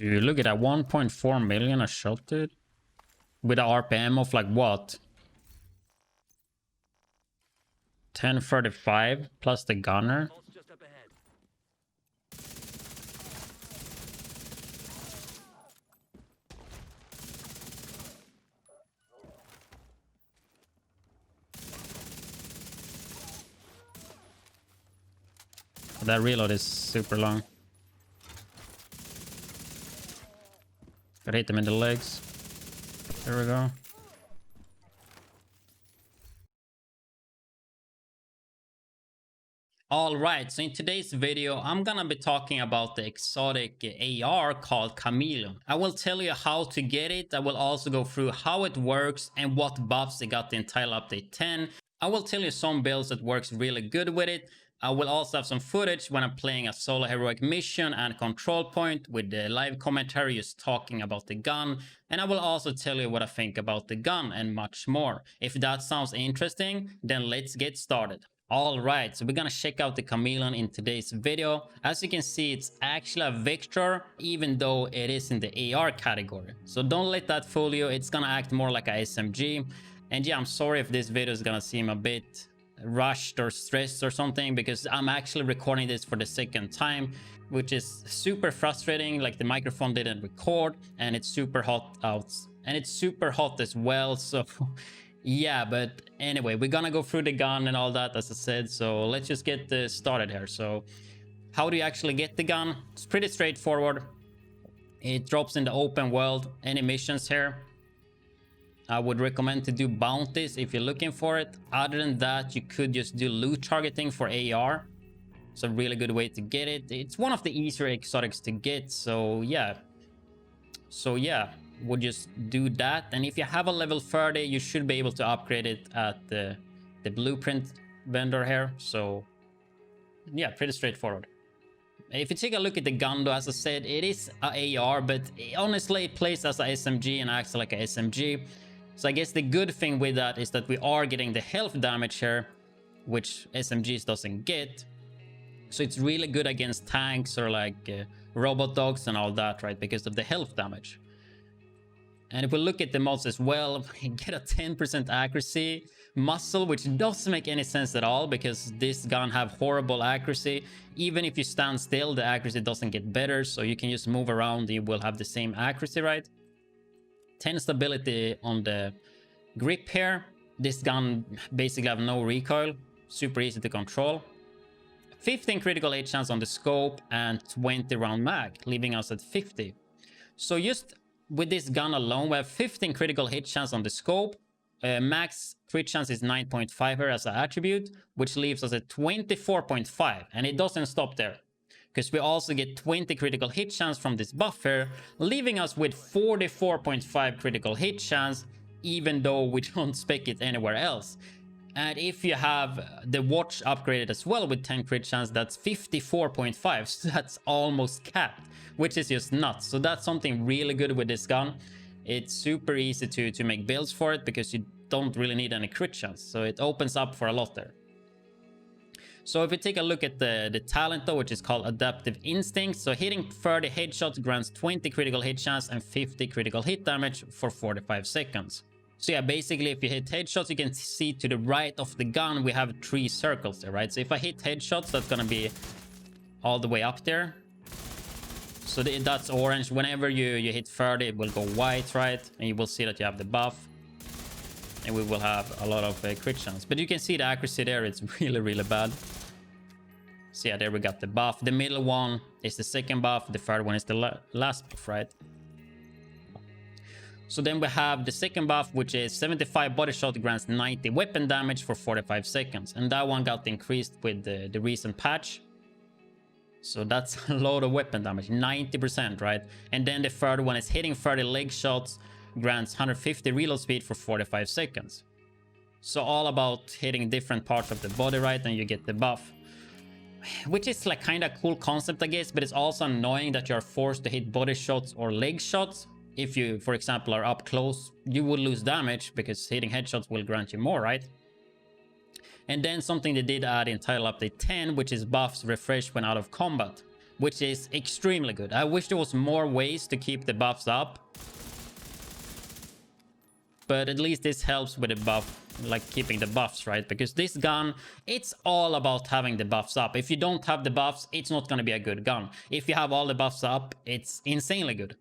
Dude, look at that, 1.4 million a shot, dude. With an RPM of like what? 1035 plus the gunner. That reload is super long. Gotta hit them in the legs. There we go. Alright, so in today's video, I'm gonna be talking about the exotic AR called Chameleon. I will tell you how to get it. I will also go through how it works and what buffs it got in Title Update 10. I will tell you some builds that works really good with it. I will also have some footage when I'm playing a solo heroic mission and control point with the live commentary just talking about the gun. And I will also tell you what I think about the gun and much more. If that sounds interesting, then let's get started. Alright, so we're gonna check out the Chameleon in today's video. As you can see, it's actually a Victor, even though it is in the AR category. So don't let that fool you, it's gonna act more like a SMG. And yeah, I'm sorry if this video is gonna seem a bit rushed or stressed or something, because I'm actually recording this for the second time, which is super frustrating. Like the microphone didn't record and it's super hot out, and it's super hot as well, so yeah. But anyway, we're gonna go through the gun and all that, as I said, so let's just get started here. So how do you actually get the gun? It's pretty straightforward. It drops in the open world. Any missions here, I would recommend to do bounties if you're looking for it. Other than that, you could just do loot targeting for AR. It's a really good way to get it. It's one of the easier exotics to get, so yeah, we'll just do that. And if you have a level 30, you should be able to upgrade it at the blueprint vendor here. So yeah, pretty straightforward. If you take a look at the gun though, as I said, it is a AR, but honestly it plays as a SMG and acts like a SMG. So I guess the good thing with that is that we are getting the health damage here, which SMGs doesn't get. So it's really good against tanks or like robot dogs and all that, right? Because of the health damage. And if we look at the mods as well, we get a 10% accuracy muzzle, which doesn't make any sense at all, because this gun have horrible accuracy. Even if you stand still, the accuracy doesn't get better, so you can just move around, you will have the same accuracy, right? 10 stability on the grip here. This gun basically have no recoil, super easy to control. 15 critical hit chance on the scope and 20 round mag, leaving us at 50. So just with this gun alone, we have 15 critical hit chance on the scope. Max crit chance is 9.5 here as an attribute, which leaves us at 24.5, and it doesn't stop there, because we also get 20 critical hit chance from this buff here, leaving us with 44.5 critical hit chance, even though we don't spec it anywhere else. And if you have the watch upgraded as well with 10 crit chance, that's 54.5, so that's almost capped, which is just nuts. So that's something really good with this gun. It's super easy to make builds for it, because you don't really need any crit chance, so it opens up for a lot there. So if you take a look at the talent though, which is called Adaptive Instinct, so hitting 30 headshots grants 20 critical hit chance and 50 critical hit damage for 45 seconds. So yeah, basically if you hit headshots, you can see to the right of the gun we have 3 circles there, right? So if I hit headshots, that's gonna be all the way up there. So that's orange. Whenever you hit 30, it will go white, right? And you will see that you have the buff, and we will have a lot of crit chance. But you can see the accuracy there, it's really bad. So yeah, there we got the buff. The middle one is the second buff, the third one is the last buff, right? So then we have the second buff, which is 75 body shot grants 90 weapon damage for 45 seconds, and that one got increased with the recent patch. So that's a lot of weapon damage, 90%, right? And then the third one is hitting 30 leg shots grants 150 reload speed for 45 seconds. So all about hitting different parts of the body, right? And you get the buff, which is like kind of cool concept, I guess, but it's also annoying that you're forced to hit body shots or leg shots. If you, for example, are up close, you would lose damage because hitting headshots will grant you more, right? And then something they did add in Title Update 10, which is buffs refresh when out of combat. which is extremely good. I wish there was more ways to keep the buffs up, but at least this helps with the buff, like keeping the buffs, right? Because this gun, it's all about having the buffs up. If you don't have the buffs, it's not going to be a good gun. If you have all the buffs up, it's insanely good.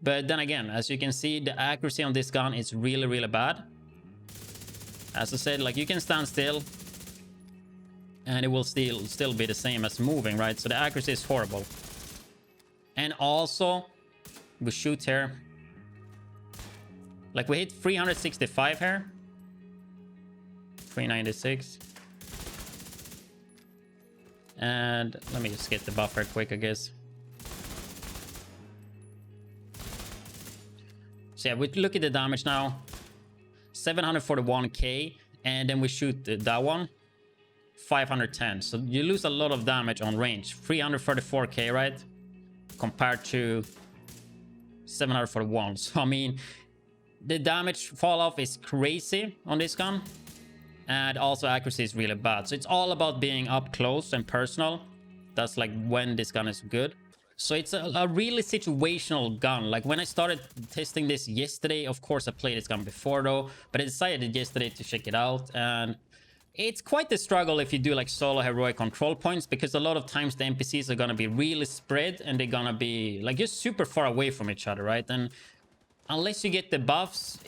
But then again, as you can see, the accuracy on this gun is really, really bad. As I said, like, you can stand still and it will still be the same as moving, right? So the accuracy is horrible. And also, we shoot here. Like, we hit 365 here. 396. And let me just get the buffer quick, I guess. So yeah, we look at the damage now. 741k, and then we shoot that one. 510. So you lose a lot of damage on range. 334k, right? Compared to 741. So I mean, the damage fall off is crazy on this gun, and also accuracy is really bad. So it's all about being up close and personal. That's like when this gun is good. So it's a really situational gun. Like, when I started testing this yesterday, of course I played this gun before though, but I decided yesterday to check it out, and it's quite the struggle if you do like solo heroic control points, because a lot of times the NPCs are gonna be really spread and they're gonna be like just super far away from each other, right? And unless you get the buffs,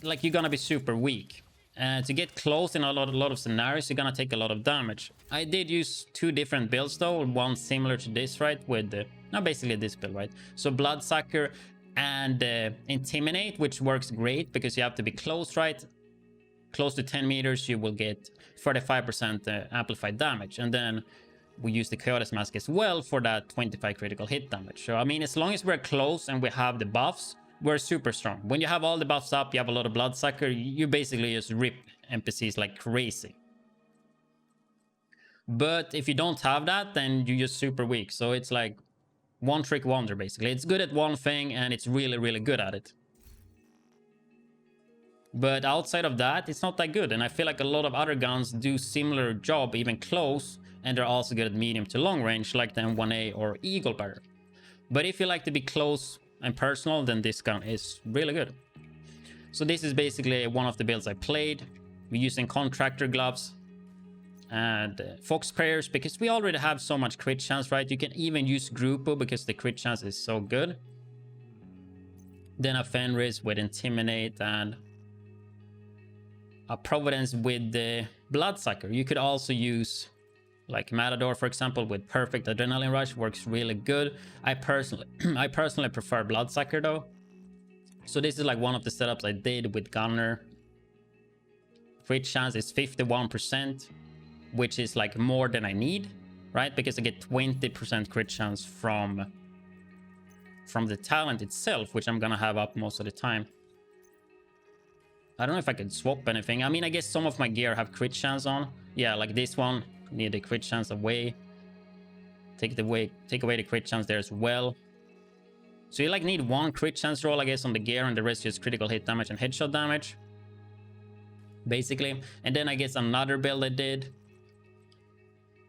like, you're gonna be super weak. And to get close in a lot of scenarios, you're gonna take a lot of damage. I did use two different builds though, one similar to this, right? With no, basically this build, right? So Bloodsucker and Intimidate, which works great because you have to be close, right? Close to 10 meters, you will get 35% amplified damage. And then we use the Coyote's Mask as well for that 25 critical hit damage. So I mean, as long as we're close and we have the buffs, we're super strong. When you have all the buffs up, you have a lot of Bloodsucker, you basically just rip NPCs like crazy. But if you don't have that, then you're just super weak. So it's like one trick wonder, basically. It's good at one thing and it's really, really good at it. But outside of that, it's not that good. And I feel like a lot of other guns do similar job, even close, and they're also good at medium to long range, like the M1A or Eagle Bearer. But if you like to be close and personal, then this gun is really good. So this is basically one of the builds I played. We're using Contractor Gloves and Fox Prayers because we already have so much crit chance, right? You can even use Grupo because the crit chance is so good. Then a Fenris with Intimidate and a Providence with the Bloodsucker. You could also use like Matador, for example, with Perfect Adrenaline Rush, works really good. I personally prefer Bloodsucker though. So this is like one of the setups I did with Gunner. Crit chance is 51%, which is like more than I need, right? Because I get 20% crit chance from the talent itself, which I'm gonna have up most of the time. I don't know if I could swap anything. I mean, I guess some of my gear have crit chance on. Yeah, like this one, need the crit chance away. Take away the crit chance there as well. So you like need one crit chance roll, I guess, on the gear, and the rest just critical hit damage and headshot damage, basically. And then I guess another build I did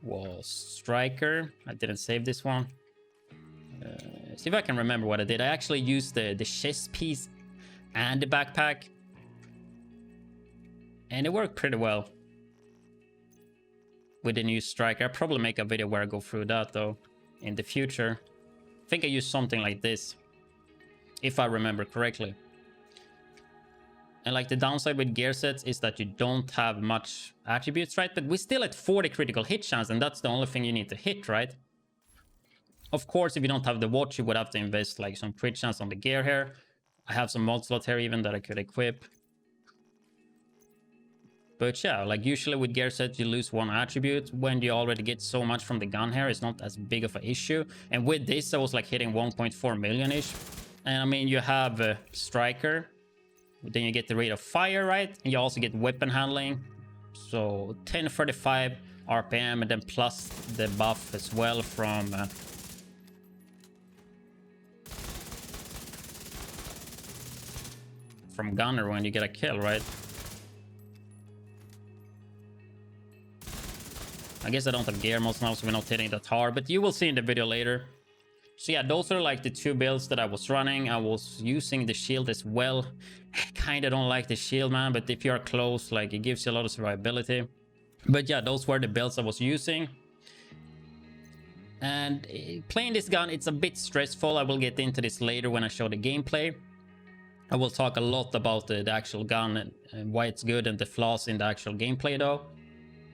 was Striker. I didn't save this one. See if I can remember what I did. I actually used the chest piece and the backpack, and it worked pretty well with the new Striker. I'll probably make a video where I go through that though in the future. I think I used something like this, if I remember correctly. And like the downside with gear sets is that you don't have much attributes, right? But we're still at 40 critical hit chance, and that's the only thing you need to hit, right? Of course, if you don't have the watch, you would have to invest like some crit chance on the gear here. I have some mod slot here even that I could equip. But yeah, like usually with gear sets, you lose one attribute. When you already get so much from the gun here, it's not as big of an issue. And with this, I was like hitting 1.4 million-ish. And I mean, you have a Striker. Then you get the rate of fire, right? And you also get weapon handling. So 1035 RPM, and then plus the buff as well from Gunner when you get a kill, right? I guess I don't have gear mods now, so we're not hitting that hard, but you will see in the video later. So yeah, those are like the two builds that I was running. I was using the shield as well. I kind of don't like the shield, man, but if you're close, like, it gives you a lot of survivability. But yeah, those were the builds I was using. And playing this gun, it's a bit stressful. I will get into this later when I show the gameplay. I will talk a lot about the actual gun and why it's good and the flaws in the actual gameplay though.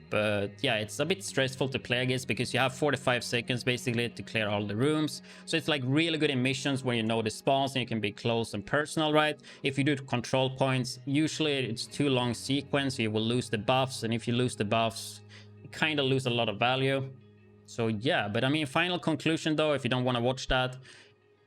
But yeah, it's a bit stressful to play against because you have 45 seconds basically to clear all the rooms. So it's like really good in missions where you know the spawns and you can be close and personal, right? If you do control points, usually it's too long sequence, you will lose the buffs. And if you lose the buffs, you kind of lose a lot of value. So yeah, but I mean, final conclusion though, if you don't want to watch that,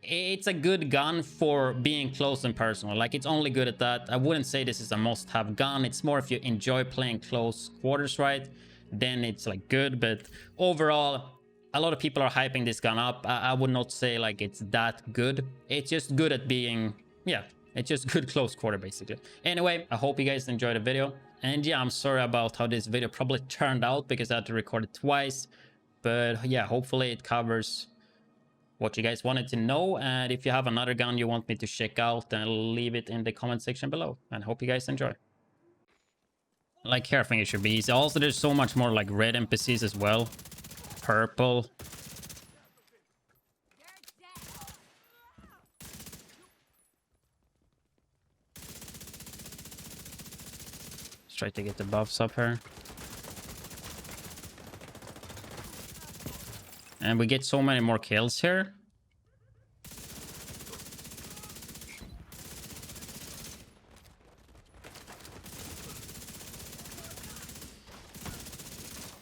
it's a good gun for being close and personal. Like, it's only good at that. I wouldn't say this is a must-have gun. It's more if you enjoy playing close quarters, right? Then it's like good. But overall, a lot of people are hyping this gun up. I would not say like it's that good. It's just good at being, yeah, it's just good close quarter basically. Anyway, I hope you guys enjoyed the video. And yeah, I'm sorry about how this video probably turned out because I had to record it twice. But yeah, hopefully it covers what you guys wanted to know. And if you have another gun you want me to check out, then leave it in the comment section below. And hope you guys enjoy. Like here, I think it should be easy. Also, there's so much more like red NPCs as well. Purple. Let's try to get the buffs up here. And we get so many more kills here.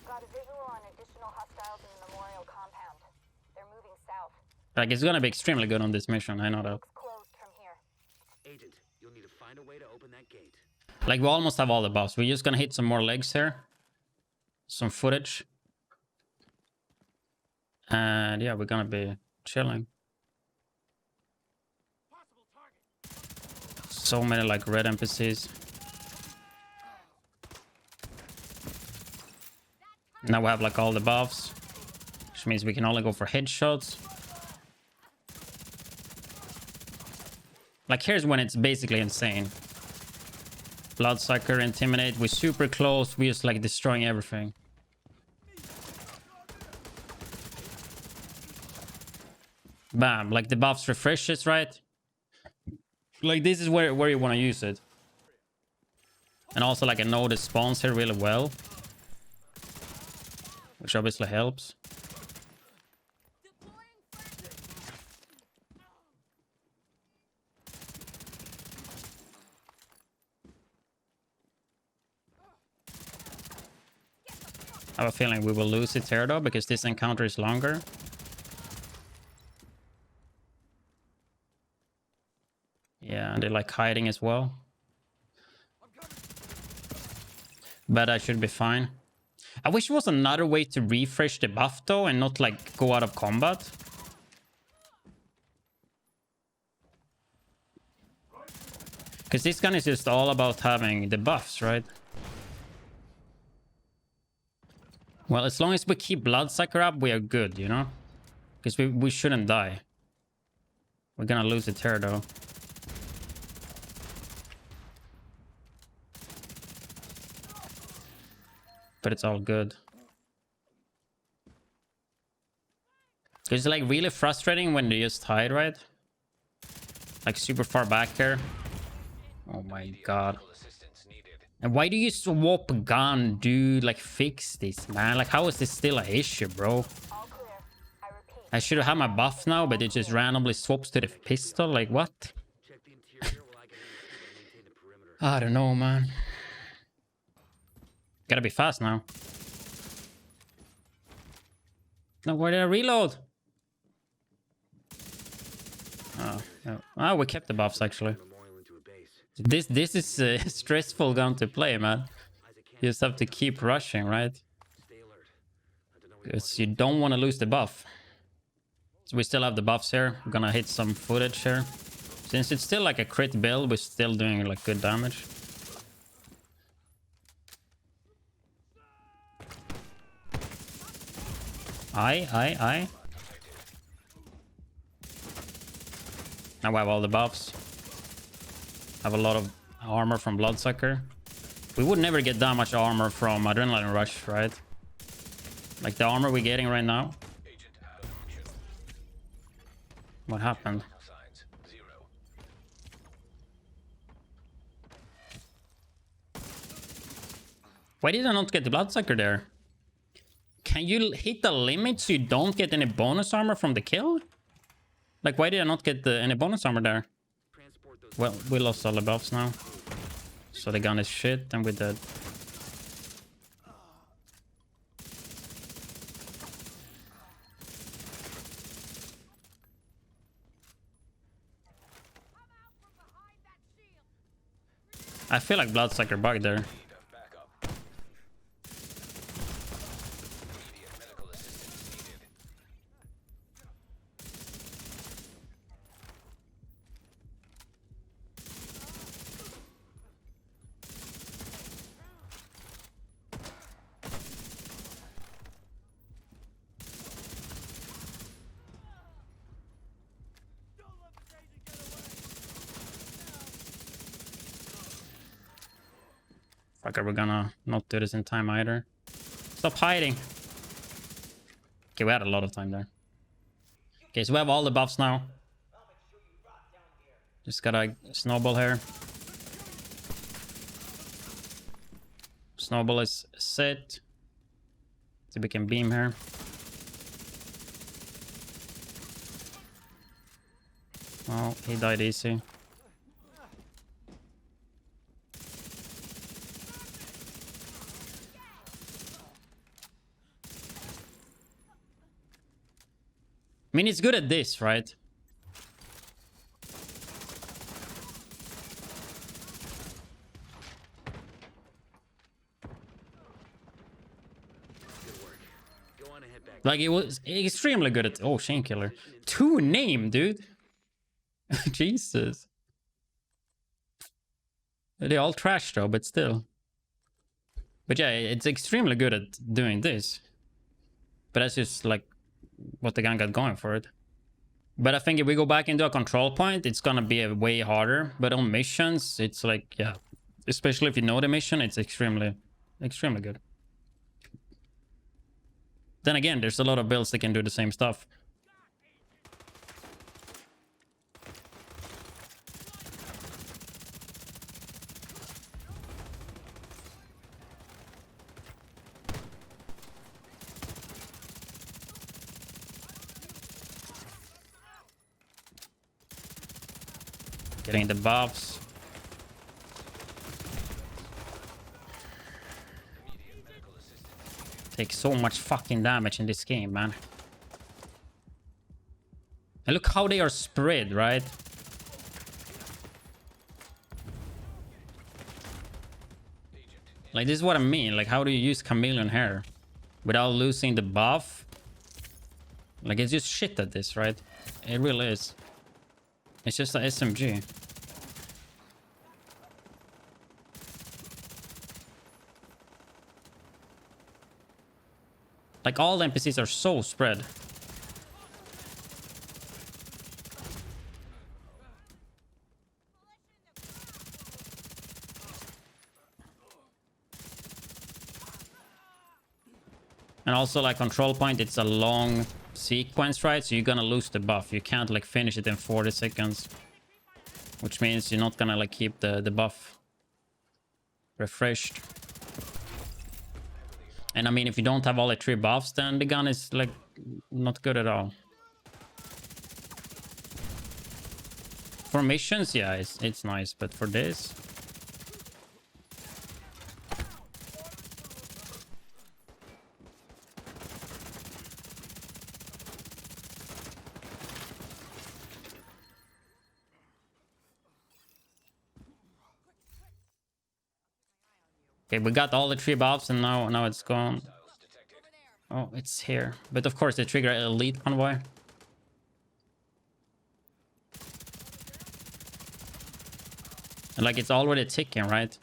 Got a visual on additional hostiles in the memorial compound. They're moving south. Like, it's gonna be extremely good on this mission, I know that. Looks closed from here. Agent, you'll need to find a way to open that gate. Like, we almost have all the buffs. We're just gonna hit some more legs here. Some footage. And yeah, we're gonna be chilling. So many like red NPCs. Now we have like all the buffs, which means we can only go for headshots. Like, here's when it's basically insane. Bloodsucker, Intimidate, we're super close, we're just like destroying everything. Bam, like the buffs refreshes, right? Like, this is where you want to use it. And also, like, I know the spawns here really well, which obviously helps. I have a feeling we will lose it here though, because this encounter is longer. Yeah, and they're like hiding as well. But I should be fine. I wish there was another way to refresh the buff though and not like go out of combat. Because this gun is just all about having the buffs, right? Well, as long as we keep Bloodsucker up, we are good, you know? Because we shouldn't die. We're gonna lose it here though. But it's all good. It's like really frustrating when they just hide, right? Like super far back here. Oh my god. And why do you swap gun, dude? Like, fix this, man. Like, how is this still an issue, bro? I should have had my buff now, but it just randomly swaps to the pistol. Like, what? I don't know, man. Gotta be fast now. No, where did I reload? Oh, no. Oh, we kept the buffs actually. This is a stressful gun to play, man. You just have to keep rushing, right? Because you don't want to lose the buff. So we still have the buffs here. I'm gonna hit some footage here. Since it's still like a crit build, we're still doing like good damage. Aye. Now we have all the buffs. Have a lot of armor from Bloodsucker. We would never get that much armor from Adrenaline Rush, right? Like the armor we're getting right now. What happened? Why did I not get the Bloodsucker there? Can you hit the limit so you don't get any bonus armor from the kill? Like, why did I not get any bonus armor there? Well, we lost all the buffs now. So the gun is shit and we're dead. I feel like Bloodsucker bugged there. Fucker, we're gonna not do this in time either. Stop hiding. Okay, we had a lot of time there. Okay, so we have all the buffs now. Just gotta snowball here. Snowball is set. See if we can beam here. Oh, he died easy. I mean, it's good at this, right? Like, it was extremely good at... Oh, Shane Killer. 2 name, dude. Jesus. They're all trash, though, but still. But yeah, it's extremely good at doing this. But that's just, like, what the gun got going for it. But I think if we go back into a control point, it's gonna be a way harder. But on missions, it's like, yeah. Especially if you know the mission, it's extremely good. Then again, there's a lot of builds that can do the same stuff. Getting the buffs. Take so much fucking damage in this game, man. And look how they are spread, right? Like, this is what I mean. Like, how do you use Chameleon here without losing the buff? Like, it's just shit at this, right? It really is. It's just a SMG. Like, all the NPCs are so spread. And also, like, control point, it's a long sequence, right? So you're gonna lose the buff. You can't, like, finish it in 40 seconds. Which means you're not gonna, like, keep the buff refreshed. And I mean, if you don't have all the 3 buffs, then the gun is, like, not good at all. For missions, yeah, it's nice. But for this... Okay, we got all the 3 buffs and now it's gone. Oh, it's here. But of course, they trigger elite convoy. And like, it's already ticking, right?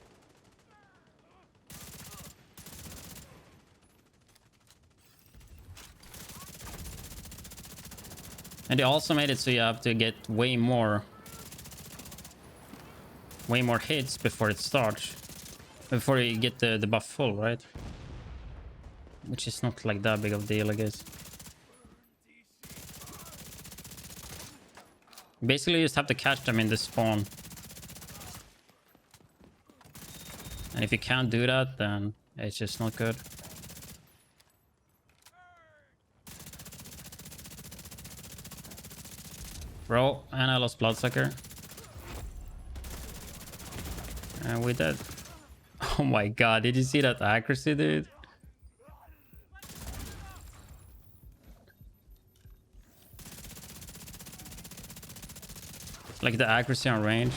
And they also made it so you have to get way more hits before it starts. Before you get the buff full, right? Which is not like that big of a deal, I guess. Basically, you just have to catch them in the spawn. And if you can't do that, then it's just not good. Bro, and I lost Bloodsucker. And we dead. Oh my god, did you see that accuracy, dude? Like the accuracy on range.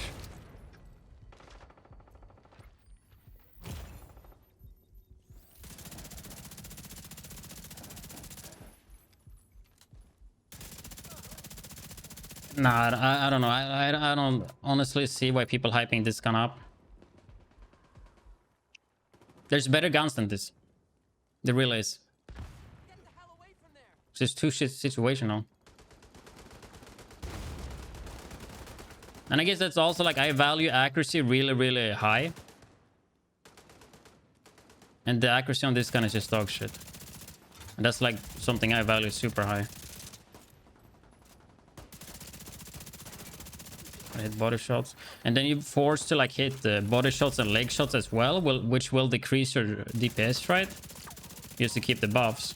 Nah, I don't know. I don't honestly see why people hyping this gun up. There's better guns than this. There really is. It's just too situational. And I guess that's also like I value accuracy really, really high. And the accuracy on this gun is just dog shit. And that's like something I value super high. I hit body shots. And then you're forced to like hit the body shots and leg shots as well, which will decrease your DPS, right? Just to keep the buffs.